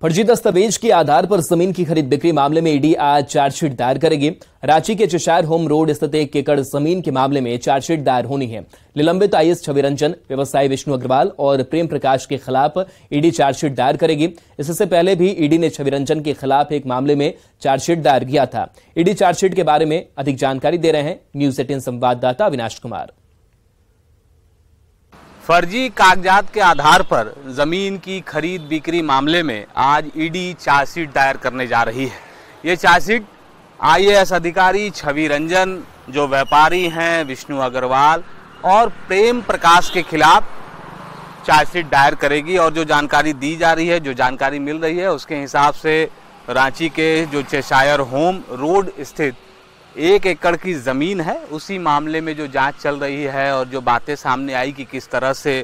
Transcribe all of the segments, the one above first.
फर्जी दस्तावेज के आधार पर जमीन की खरीद बिक्री मामले में ईडी आज चार्जशीट दायर करेगी। रांची के चेशायर होम रोड स्थित 1 एकड़ जमीन के मामले में चार्जशीट दायर होनी है। निलंबित आईएएस छवि रंजन, व्यवसायी विष्णु अग्रवाल और प्रेम प्रकाश के खिलाफ ईडी चार्जशीट दायर करेगी। इससे पहले भी ईडी ने छवि रंजन के खिलाफ एक मामले में चार्जशीट दायर किया था। ईडी चार्जशीट के बारे में अधिक जानकारी दे रहे हैं न्यूज 18 संवाददाता अविनाश कुमार। फर्जी कागजात के आधार पर जमीन की खरीद बिक्री मामले में आज ईडी चार्जशीट दायर करने जा रही है। ये चार्जशीट आईएएस अधिकारी छवि रंजन, जो व्यापारी हैं विष्णु अग्रवाल और प्रेम प्रकाश के खिलाफ चार्जशीट दायर करेगी। और जो जानकारी दी जा रही है, जो जानकारी मिल रही है, उसके हिसाब से रांची के जो चेशायर होम रोड स्थित 1 एकड़ की ज़मीन है, उसी मामले में जो जांच चल रही है और जो बातें सामने आई कि किस तरह से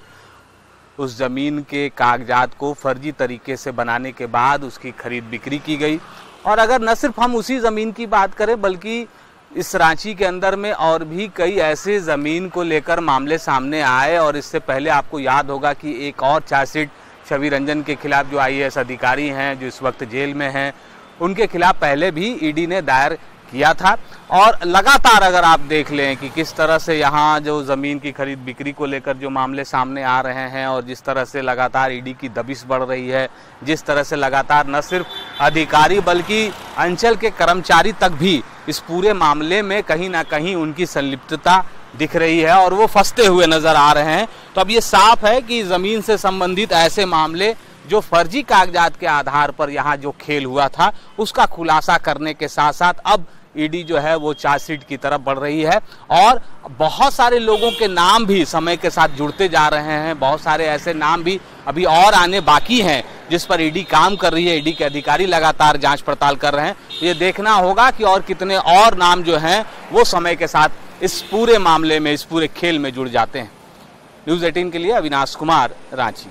उस ज़मीन के कागजात को फर्जी तरीके से बनाने के बाद उसकी खरीद बिक्री की गई। और अगर न सिर्फ हम उसी ज़मीन की बात करें बल्कि इस रांची के अंदर में और भी कई ऐसे ज़मीन को लेकर मामले सामने आए। और इससे पहले आपको याद होगा कि एक और चार्जशीट छवि रंजन के खिलाफ, जो आईएएस अधिकारी हैं, जो इस वक्त जेल में हैं, उनके खिलाफ पहले भी ईडी ने दायर किया था। और लगातार अगर आप देख लें कि किस तरह से यहाँ जो ज़मीन की खरीद बिक्री को लेकर जो मामले सामने आ रहे हैं और जिस तरह से लगातार ईडी की दबिश बढ़ रही है, जिस तरह से लगातार न सिर्फ अधिकारी बल्कि अंचल के कर्मचारी तक भी इस पूरे मामले में कहीं ना कहीं उनकी संलिप्तता दिख रही है और वो फंसते हुए नजर आ रहे हैं। तो अब ये साफ है कि ज़मीन से संबंधित ऐसे मामले जो फर्जी कागजात के आधार पर यहाँ जो खेल हुआ था, उसका खुलासा करने के साथ साथ अब ईडी जो है वो चार्जशीट की तरफ बढ़ रही है। और बहुत सारे लोगों के नाम भी समय के साथ जुड़ते जा रहे हैं। बहुत सारे ऐसे नाम भी अभी और आने बाकी हैं जिस पर ईडी काम कर रही है। ईडी के अधिकारी लगातार जांच पड़ताल कर रहे हैं। ये देखना होगा कि और कितने और नाम जो हैं वो समय के साथ इस पूरे मामले में, इस पूरे खेल में जुड़ जाते हैं। न्यूज 18 के लिए अविनाश कुमार, रांची।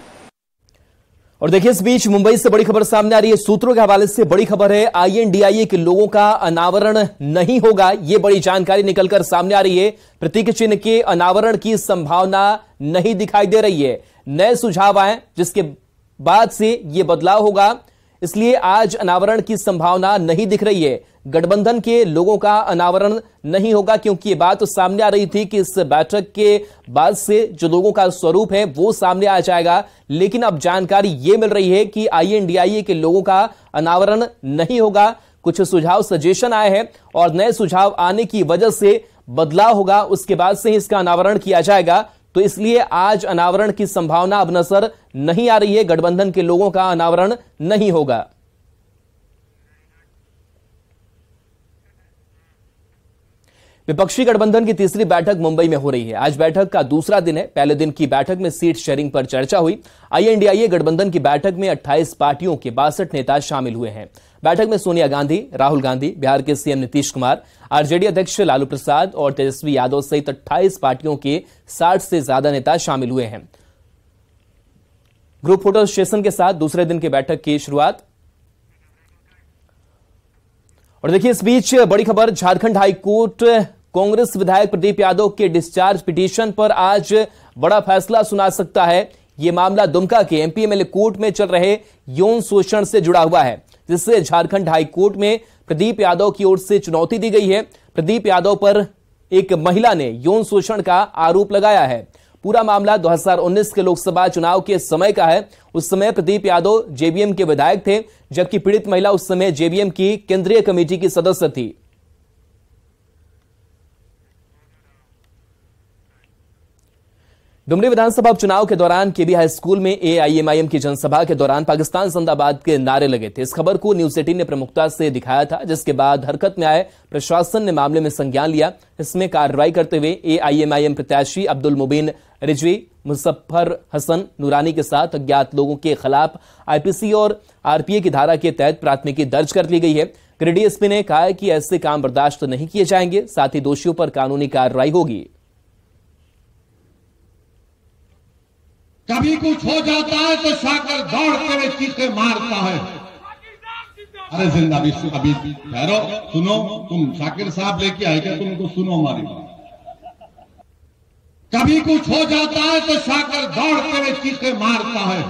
और देखिए, इस बीच मुंबई से बड़ी खबर सामने आ रही है। सूत्रों के हवाले से बड़ी खबर है, आईएनडीआईए के लोगों का अनावरण नहीं होगा। ये बड़ी जानकारी निकलकर सामने आ रही है। प्रतीक चिन्ह के अनावरण की संभावना नहीं दिखाई दे रही है। नए सुझाव आए जिसके बाद से ये बदलाव होगा, इसलिए आज अनावरण की संभावना नहीं दिख रही है। गठबंधन के लोगों का अनावरण नहीं होगा क्योंकि ये बात तो सामने आ रही थी कि इस बैठक के बाद से जो लोगों का स्वरूप है वो सामने आ जाएगा। लेकिन अब जानकारी ये मिल रही है कि आईएनडीआईए के लोगों का अनावरण नहीं होगा। कुछ सुझाव, सजेशन आए हैं और नए सुझाव आने की वजह से बदलाव होगा। उसके बाद से ही इसका अनावरण किया जाएगा। तो इसलिए आज अनावरण की संभावना अब नजर नहीं आ रही है। गठबंधन के लोगों का अनावरण नहीं होगा। विपक्षी गठबंधन की तीसरी बैठक मुंबई में हो रही है। आज बैठक का दूसरा दिन है। पहले दिन की बैठक में सीट शेयरिंग पर चर्चा हुई। आईएनडीआईए गठबंधन की बैठक में 28 पार्टियों के 62 नेता शामिल हुए हैं। बैठक में सोनिया गांधी, राहुल गांधी, बिहार के सीएम नीतीश कुमार, आरजेडी अध्यक्ष लालू प्रसाद और तेजस्वी यादव सहित 28 पार्टियों के 60 से ज्यादा नेता शामिल हुए हैं। ग्रुप फोटो सेशन के साथ दूसरे दिन की बैठक की शुरुआत। और देखिए, इस बीच बड़ी खबर, झारखंड हाईकोर्ट कांग्रेस विधायक प्रदीप यादव के डिस्चार्ज पिटीशन पर आज बड़ा फैसला सुना सकता है। यह मामला दुमका के एमपी एमएलए कोर्ट में चल रहे यौन शोषण से जुड़ा हुआ है, जिससे झारखंड हाईकोर्ट में प्रदीप यादव की ओर से चुनौती दी गई है। प्रदीप यादव पर एक महिला ने यौन शोषण का आरोप लगाया है। पूरा मामला 2019 के लोकसभा चुनाव के समय का है। उस समय प्रदीप यादव जेबीएम के विधायक थे, जबकि पीड़ित महिला उस समय जेबीएम की केंद्रीय कमेटी की सदस्य थी। डुमरी विधानसभा उपचुनाव के दौरान केबी हाई स्कूल में एआईएमआईएम की जनसभा के दौरान पाकिस्तान जिंदाबाद के नारे लगे थे। इस खबर को न्यूज 18 ने प्रमुखता से दिखाया था, जिसके बाद हरकत में आए प्रशासन ने मामले में संज्ञान लिया। इसमें कार्रवाई करते हुए एआईएमआईएम प्रत्याशी अब्दुल मुबीन रिजवी, मुजफ्फर हसन नूरानी के साथ अज्ञात लोगों के खिलाफ आईपीसी और आरपीए की धारा के तहत प्राथमिकी दर्ज कर ली गई है। गिरिडीह एसपी ने कहा है कि ऐसे काम बर्दाश्त नहीं किए जाएंगे, साथ ही दोषियों पर कानूनी कार्रवाई होगी। कभी कुछ हो जाता है तो शाकर दौड़ते हुए चीखे मारता है। अरे जिंदाबाद, अभी ठहरो, सुनो, तुम शाकिर साहब लेके आए क्या? तुमको सुनो हमारी बात। कभी कुछ हो जाता है तो शाकर दौड़ते हुए चीखे मारता है।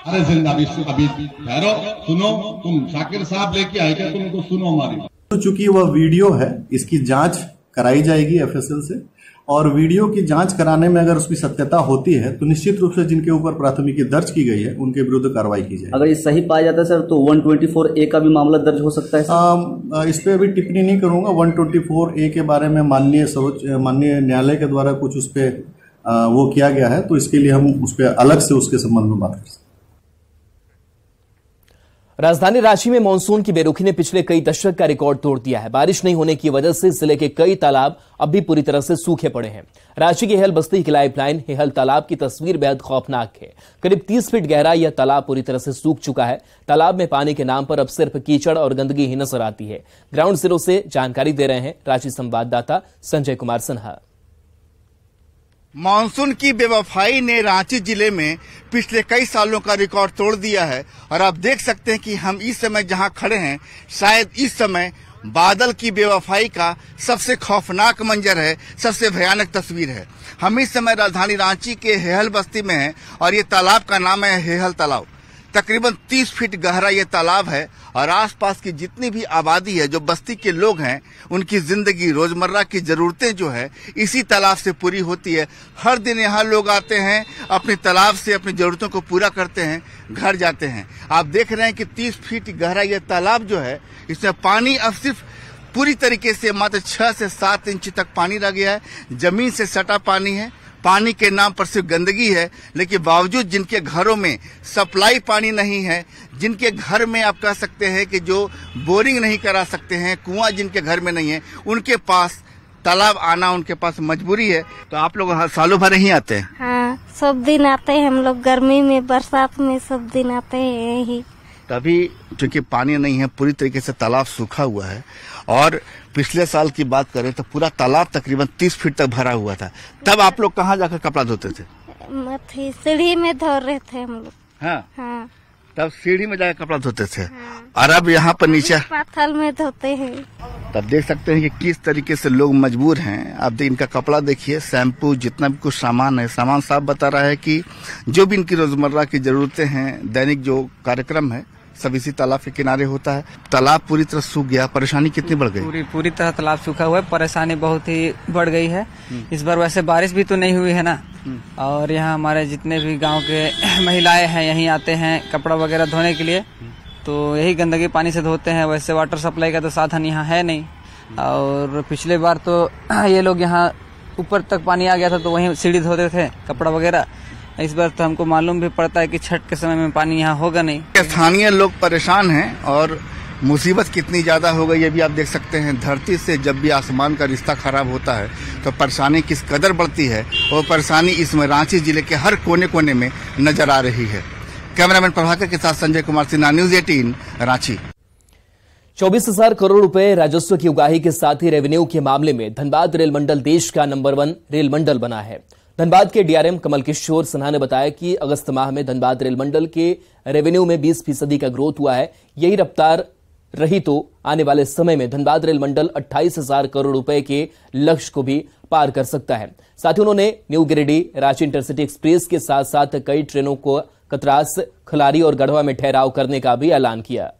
अरे जिंदा अभी ठहरो, सुनो, तुम शाकिर साहब लेके आए क्या? तुमको सुनो हमारी। तो चूंकि वह वीडियो है, इसकी जांच कराई जाएगी एफएसएल से, और वीडियो की जांच कराने में अगर उसकी सत्यता होती है तो निश्चित रूप से जिनके ऊपर प्राथमिकी दर्ज की गई है उनके विरुद्ध कार्रवाई की जाएगी। अगर ये सही पाया जाता है सर तो 124A का भी मामला दर्ज हो सकता है सर? इस पे अभी टिप्पणी नहीं करूंगा। 124A के बारे में माननीय न्यायालय के द्वारा कुछ उस पे वो किया गया है, तो इसके लिए हम उस पे अलग से उसके संबंध में बात कर सकते हैं। राजधानी रांची में मानसून की बेरुखी ने पिछले कई दशक का रिकॉर्ड तोड़ दिया है। बारिश नहीं होने की वजह से जिले के कई तालाब अब भी पूरी तरह से सूखे पड़े हैं। रांची की हेहल बस्ती की लाइफलाइन हेहल तालाब की तस्वीर बेहद खौफनाक है। करीब 30 फीट गहरा यह तालाब पूरी तरह से सूख चुका है। तालाब में पानी के नाम पर अब सिर्फ कीचड़ और गंदगी ही नजर आती है। ग्राउंड जीरो से जानकारी दे रहे हैं रांची संवाददाता संजय कुमार सिन्हा। मानसून की बेवफाई ने रांची जिले में पिछले कई सालों का रिकॉर्ड तोड़ दिया है और आप देख सकते हैं कि हम इस समय जहां खड़े हैं, शायद इस समय बादल की बेवफाई का सबसे खौफनाक मंजर है, सबसे भयानक तस्वीर है। हम इस समय राजधानी रांची के हेहल बस्ती में हैं और ये तालाब का नाम है हेहल तालाब। तकरीबन 30 फीट गहरा ये तालाब है और आसपास की जितनी भी आबादी है, जो बस्ती के लोग हैं, उनकी जिंदगी, रोजमर्रा की जरूरतें जो है इसी तालाब से पूरी होती है। हर दिन यहाँ लोग आते हैं, अपने तालाब से अपनी जरूरतों को पूरा करते हैं, घर जाते हैं। आप देख रहे हैं कि 30 फीट गहरा ये तालाब जो है, इसमें पानी अब सिर्फ पूरी तरीके से मात्र 6 से 7 इंच तक पानी रह गया है। जमीन से सटा पानी है, पानी के नाम पर सिर्फ गंदगी है, लेकिन बावजूद जिनके घरों में सप्लाई पानी नहीं है, जिनके घर में आप कह सकते हैं कि जो बोरिंग नहीं करा सकते हैं, कुआं जिनके घर में नहीं है, उनके पास तालाब आना उनके पास मजबूरी है। तो आप लोग सालों भर नहीं आते हैं? हाँ, सब दिन आते हैं हम लोग, गर्मी में, बरसात में, सब दिन आते हैं यही। तभी क्योंकि पानी नहीं है, पूरी तरीके से तालाब सूखा हुआ है। और पिछले साल की बात करें तो पूरा तालाब तकरीबन 30 फीट तक भरा हुआ था। तब आप लोग कहाँ जाकर कपड़ा धोते थे? सीढ़ी में धो रहे थे हम लोग। हाँ, हाँ, तब सीढ़ी में जाकर कपड़ा धोते थे। हाँ। और अब यहाँ पर नीचे पाथल में धोते हैं। तब देख सकते हैं कि किस तरीके से लोग मजबूर हैं। आप इनका कपड़ा देखिए, शैम्पू, जितना भी कुछ सामान है, सामान साफ बता रहा है कि जो भी इनकी रोजमर्रा की जरूरतें हैं, दैनिक जो कार्यक्रम है, सब इसी तालाब के किनारे होता है। तालाब पूरी तरह सूख गया, परेशानी कितनी बढ़ गई? पूरी तरह तालाब सूखा हुआ है, परेशानी बहुत ही बढ़ गई है। इस बार वैसे बारिश भी तो नहीं हुई है ना, और यहाँ हमारे जितने भी गांव के महिलाएं हैं यहीं आते हैं कपड़ा वगैरह धोने के लिए, तो यही गंदगी पानी से धोते हैं। वैसे वाटर सप्लाई का तो साधन यहाँ है नहीं, और पिछले बार तो ये लोग यहाँ ऊपर तक पानी आ गया था तो वहीं सीढ़ी धोते थे कपड़ा वगैरह। इस बार तो हमको मालूम भी पड़ता है कि छठ के समय में पानी यहाँ होगा नहीं। स्थानीय लोग परेशान हैं और मुसीबत कितनी ज्यादा हो गई ये भी आप देख सकते हैं। धरती से जब भी आसमान का रिश्ता खराब होता है तो परेशानी किस कदर बढ़ती है, और परेशानी इसमें रांची जिले के हर कोने कोने में नजर आ रही है। कैमरामैन प्रभाकर के साथ संजय कुमार सिन्हा, न्यूज 18 रांची। 24,000 करोड़ रुपए राजस्व की उगाही के साथ ही रेवेन्यू के मामले में धनबाद रेल मंडल देश का नंबर 1 रेल मंडल बना है। धनबाद के डीआरएम कमल किशोर सिन्हा ने बताया कि अगस्त माह में धनबाद रेल मंडल के रेवेन्यू में 20% का ग्रोथ हुआ है। यही रफ्तार रही तो आने वाले समय में धनबाद रेल मंडल 28,000 करोड़ रुपए के लक्ष्य को भी पार कर सकता है। साथ ही उन्होंने new Giridih Ranchi intercity express के साथ साथ कई ट्रेनों को कतरास, खलारी और गढ़वा में ठहराव करने का भी ऐलान किया।